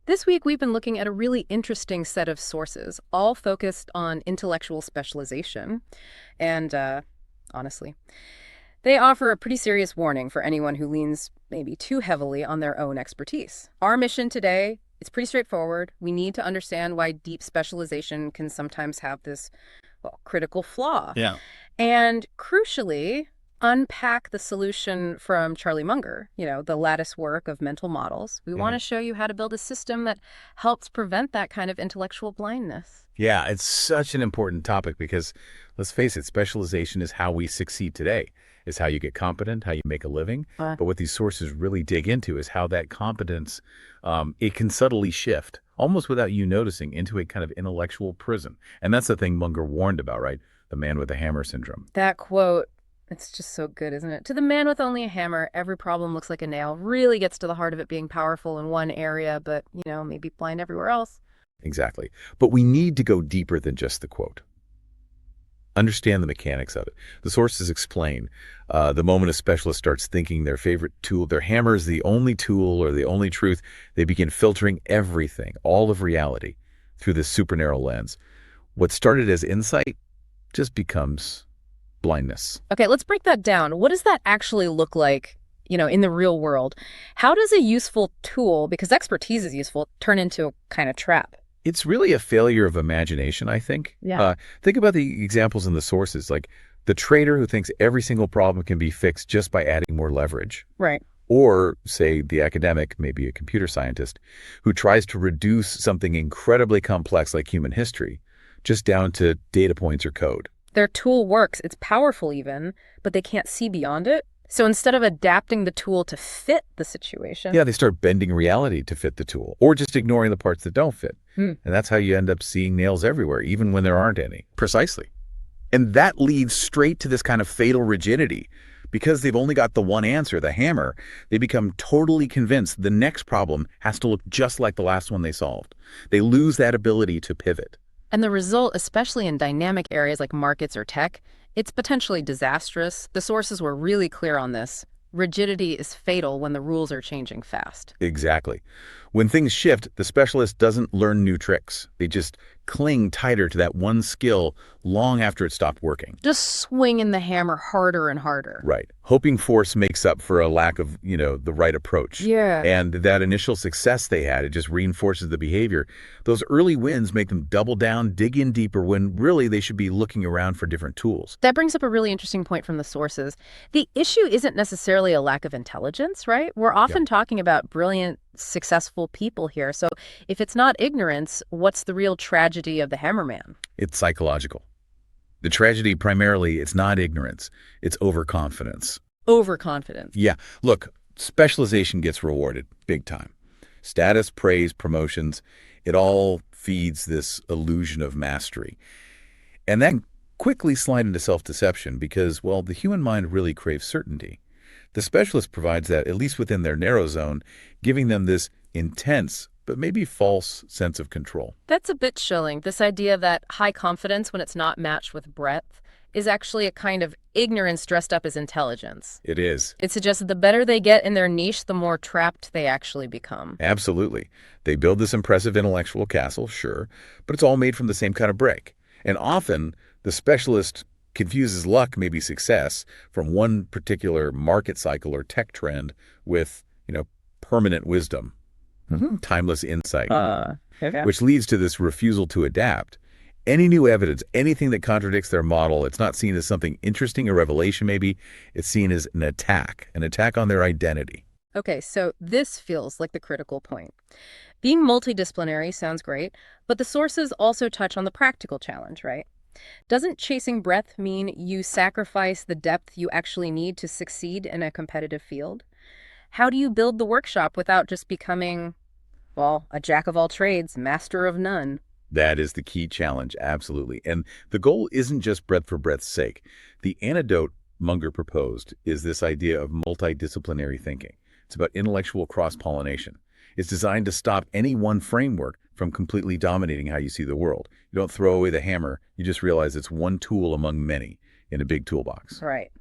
This week, we've been looking at a really interesting set of sources, all focused on intellectual specialization. And honestly, they offer a pretty serious warning for anyone who leans maybe too heavily on their own expertise. Our mission today is pretty straightforward. We need to understand why deep specialization can sometimes have this, well, critical flaw. Yeah. And crucially, unpack the solution from Charlie Munger, the Latticework of mental models. We want to show you how to build a system that helps prevent that kind of intellectual blindness. Yeah, it's such an important topic because, let's face it, specialization is how we succeed today. It's how you get competent, how you make a living. But what these sources really dig into is how that competence, it can subtly shift, almost without you noticing, into a kind of intellectual prison. And that's the thing Munger warned about, right? The man with the hammer syndrome. That quote, it's just so good, isn't it? To the man with only a hammer, every problem looks like a nail. Really gets to the heart of it being powerful in one area, but, maybe blind everywhere else. Exactly. But we need to go deeper than just the quote. Understand the mechanics of it. The sources explain the moment a specialist starts thinking their favorite tool, their hammer is the only tool or the only truth, they begin filtering everything, all of reality, through this super narrow lens. What started as insight just becomes blindness. Okay, let's break that down. What does that actually look like, in the real world? How does a useful tool, because expertise is useful, turn into a kind of trap? It's really a failure of imagination, I think. Yeah. Think about the examples in the sources, like the trader who thinks every single problem can be fixed just by adding more leverage. Right. Or, say, the academic, maybe a computer scientist, who tries to reduce something incredibly complex like human history just down to data points or code. Their tool works, it's powerful even, but they can't see beyond it. So instead of adapting the tool to fit the situation... Yeah, they start bending reality to fit the tool, or just ignoring the parts that don't fit. Hmm. And that's how you end up seeing nails everywhere, even when there aren't any. Precisely. And that leads straight to this kind of fatal rigidity. Because they've only got the one answer, the hammer, they become totally convinced the next problem has to look just like the last one they solved. They lose that ability to pivot. And the result, especially in dynamic areas like markets or tech, it's potentially disastrous. The sources were really clear on this. Rigidity is fatal when the rules are changing fast. Exactly. When things shift, the specialist doesn't learn new tricks. They just cling tighter to that one skill long after it stopped working. Just swinging the hammer harder and harder. Right. Hoping force makes up for a lack of, the right approach. Yeah. And that initial success they had, it just reinforces the behavior. Those early wins make them double down, dig in deeper when really they should be looking around for different tools. That brings up a really interesting point from the sources. The issue isn't necessarily a lack of intelligence, right? We're often talking about brilliant, successful people here. So if it's not ignorance, what's the real tragedy of the hammerman? It's psychological. The tragedy primarily, it's not ignorance, it's overconfidence. Overconfidence. Yeah, look, specialization gets rewarded big time. Status, praise, promotions, it all feeds this illusion of mastery. And that can quickly slide into self-deception because, well, the human mind really craves certainty. The specialist provides that, at least within their narrow zone, giving them this intense but maybe false sense of control. That's a bit chilling. This idea that high confidence, when it's not matched with breadth, is actually a kind of ignorance dressed up as intelligence. It is. It suggests that the better they get in their niche, the more trapped they actually become. Absolutely. They build this impressive intellectual castle, sure, but it's all made from the same kind of brick. And often, the specialist confuses luck, maybe success, from one particular market cycle or tech trend with, permanent wisdom, timeless insight, which leads to this refusal to adapt. Any new evidence, anything that contradicts their model, it's not seen as something interesting, a revelation maybe. It's seen as an attack on their identity. Okay, so this feels like the critical point. Being multidisciplinary sounds great, but the sources also touch on the practical challenge, right? Doesn't chasing breadth mean you sacrifice the depth you actually need to succeed in a competitive field? How do you build the workshop without just becoming, well, a jack of all trades, master of none? That is the key challenge, absolutely. And the goal isn't just breadth for breadth's sake. The antidote Munger proposed is this idea of multidisciplinary thinking. It's about intellectual cross-pollination. It's designed to stop any one framework from completely dominating how you see the world. You don't throw away the hammer, you just realize it's one tool among many in a big toolbox. Right.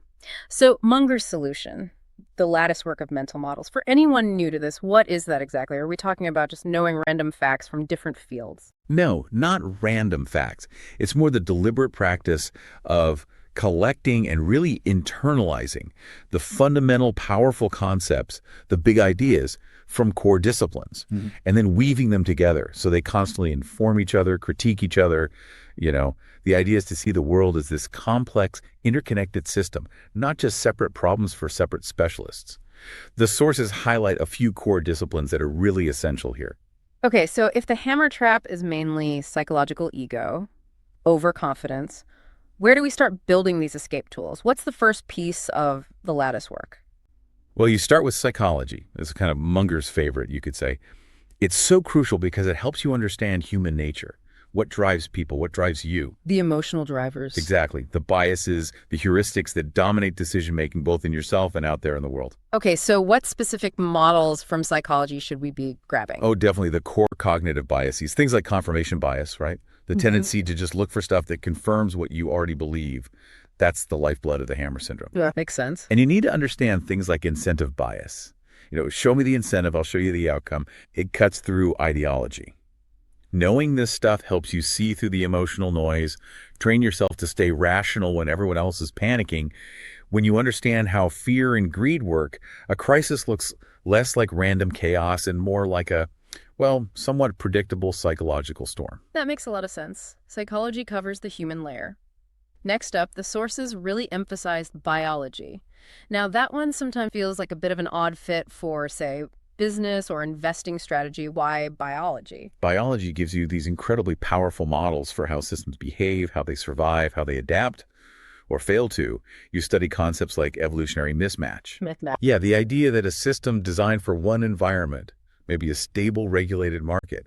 So Munger's solution, the latticework of mental models. For anyone new to this, what is that exactly? Are we talking about just knowing random facts from different fields? No, not random facts. It's more the deliberate practice of collecting and really internalizing the fundamental, powerful concepts, the big ideas from core disciplines, and then weaving them together so they constantly inform each other, critique each other. The idea is to see the world as this complex, interconnected system, not just separate problems for separate specialists. The sources highlight a few core disciplines that are really essential here. Okay, so if the hammer trap is mainly psychological ego, overconfidence, where do we start building these escape tools? What's the first piece of the lattice work? Well, you start with psychology. It's kind of Munger's favorite, you could say. It's so crucial because it helps you understand human nature. What drives people? What drives you? The emotional drivers. Exactly. The biases, the heuristics that dominate decision-making both in yourself and out there in the world. Okay, so what specific models from psychology should we be grabbing? Oh, definitely the core cognitive biases. Things like confirmation bias, right? The tendency to just look for stuff that confirms what you already believe. That's the lifeblood of the hammer syndrome. Yeah, makes sense. And you need to understand things like incentive bias. Show me the incentive, I'll show you the outcome. It cuts through ideology. Knowing this stuff helps you see through the emotional noise, train yourself to stay rational when everyone else is panicking. When you understand how fear and greed work, a crisis looks less like random chaos and more like a, somewhat predictable psychological storm. That makes a lot of sense. Psychology covers the human layer. Next up, the sources really emphasize biology. Now, that one sometimes feels like a bit of an odd fit for, say, business or investing strategy. Why biology? Biology gives you these incredibly powerful models for how systems behave, how they survive, how they adapt or fail to. You study concepts like evolutionary mismatch. Yeah, the idea that a system designed for one environment, maybe a stable, regulated market,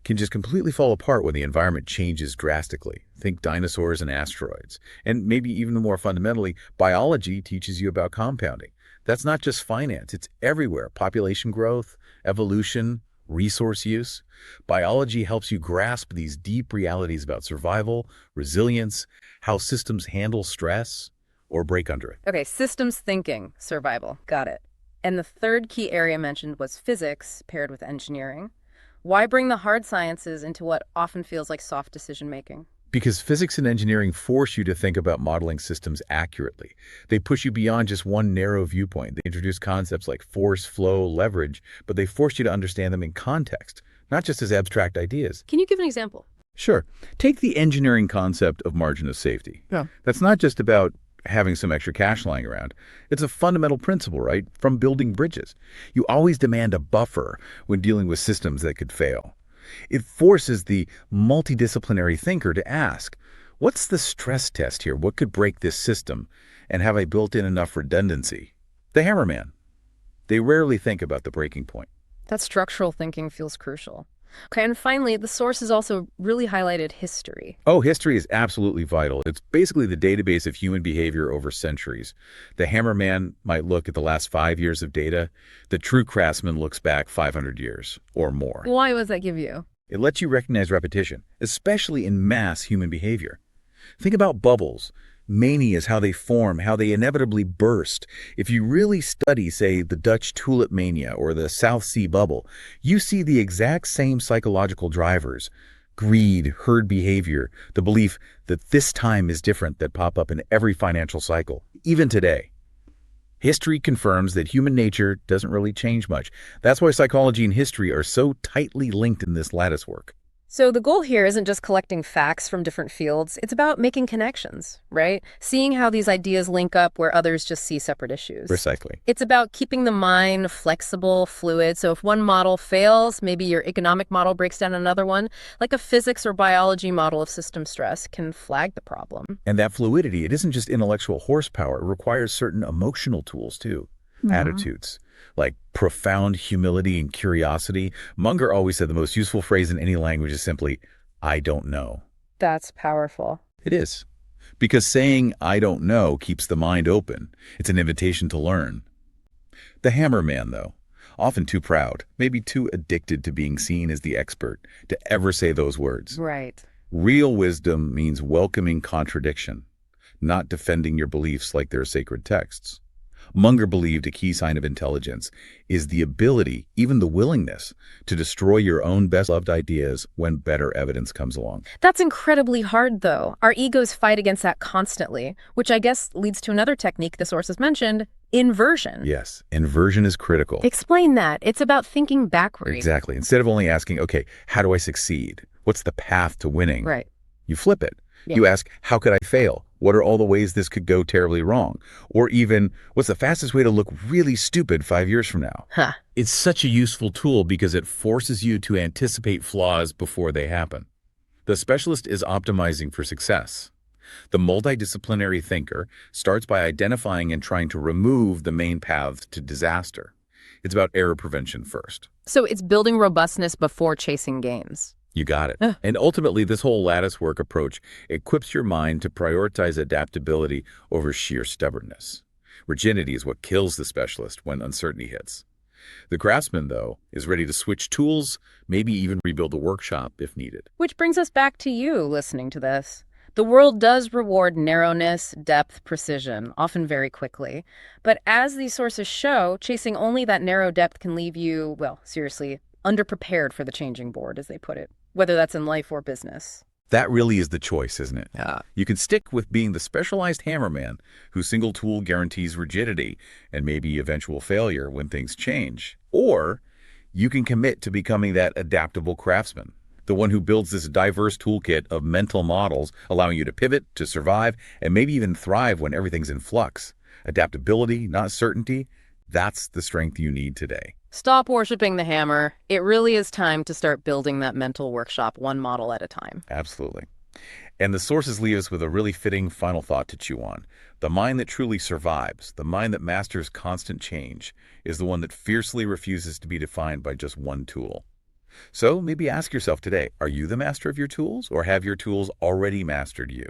can just completely fall apart when the environment changes drastically. Think dinosaurs and asteroids. And maybe even more fundamentally, biology teaches you about compounding. That's not just finance, it's everywhere. Population growth, evolution, resource use. Biology helps you grasp these deep realities about survival, resilience, how systems handle stress or break under it. Okay, systems thinking, survival. Got it. And the third key area mentioned was physics paired with engineering. Why bring the hard sciences into what often feels like soft decision-making? Because physics and engineering force you to think about modeling systems accurately. They push you beyond just one narrow viewpoint. They introduce concepts like force, flow, leverage, but they force you to understand them in context, not just as abstract ideas. Can you give an example? Sure. Take the engineering concept of margin of safety. Yeah. That's not just about having some extra cash lying around. It's a fundamental principle, right? From building bridges. You always demand a buffer when dealing with systems that could fail. It forces the multidisciplinary thinker to ask, what's the stress test here? What could break this system? And have I built in enough redundancy? The hammerman. They rarely think about the breaking point. That structural thinking feels crucial. Okay, and finally, the sources also really highlighted history. Oh, history is absolutely vital. It's basically the database of human behavior over centuries. The hammerman might look at the last 5 years of data. The true craftsman looks back 500 years or more. Why does that give you? It lets you recognize repetition, especially in mass human behavior. Think about bubbles. Manias, how they form, how they inevitably burst. If you really study, say, the Dutch tulip mania or the South Sea bubble, you see the exact same psychological drivers. Greed, herd behavior, the belief that this time is different that pop up in every financial cycle, even today. History confirms that human nature doesn't really change much. That's why psychology and history are so tightly linked in this lattice work. So the goal here isn't just collecting facts from different fields. It's about making connections, right? Seeing how these ideas link up where others just see separate issues. Precisely. It's about keeping the mind flexible, fluid. So if one model fails, maybe your economic model breaks down another one, like a physics or biology model of system stress can flag the problem. And that fluidity, it isn't just intellectual horsepower. It requires certain emotional tools, too. Attitudes, like profound humility and curiosity. Munger always said the most useful phrase in any language is simply, I don't know. That's powerful. It is. Because saying, I don't know, keeps the mind open. It's an invitation to learn. The hammerman, though, often too proud, maybe too addicted to being seen as the expert, to ever say those words. Right. Real wisdom means welcoming contradiction, not defending your beliefs like they're sacred texts. Munger believed a key sign of intelligence is the ability, even the willingness, to destroy your own best-loved ideas when better evidence comes along. That's incredibly hard, though. Our egos fight against that constantly, which I guess leads to another technique the sources mentioned, inversion. Yes, inversion is critical. Explain that. It's about thinking backward. Exactly. Instead of only asking, okay, how do I succeed? What's the path to winning? Right. You flip it. Yeah. You ask, how could I fail? What are all the ways this could go terribly wrong? Or even, what's the fastest way to look really stupid 5 years from now? Huh. It's such a useful tool because it forces you to anticipate flaws before they happen. The specialist is optimizing for success. The multidisciplinary thinker starts by identifying and trying to remove the main paths to disaster. It's about error prevention first. So it's building robustness before chasing gains. You got it. And ultimately, this whole latticework approach equips your mind to prioritize adaptability over sheer stubbornness. Rigidity is what kills the specialist when uncertainty hits. The craftsman, though, is ready to switch tools, maybe even rebuild the workshop if needed. Which brings us back to you listening to this. The world does reward narrowness, depth, precision, often very quickly. But as these sources show, chasing only that narrow depth can leave you, well, seriously, underprepared for the changing board, as they put it, whether that's in life or business. That really is the choice, isn't it? Yeah. You can stick with being the specialized hammerman whose single tool guarantees rigidity and maybe eventual failure when things change. Or you can commit to becoming that adaptable craftsman, the one who builds this diverse toolkit of mental models, allowing you to pivot, to survive, and maybe even thrive when everything's in flux. Adaptability, not certainty, that's the strength you need today. Stop worshiping the hammer. It really is time to start building that mental workshop one model at a time. Absolutely. And the sources leave us with a really fitting final thought to chew on. The mind that truly survives, the mind that masters constant change, is the one that fiercely refuses to be defined by just one tool. So maybe ask yourself today, are you the master of your tools, or have your tools already mastered you?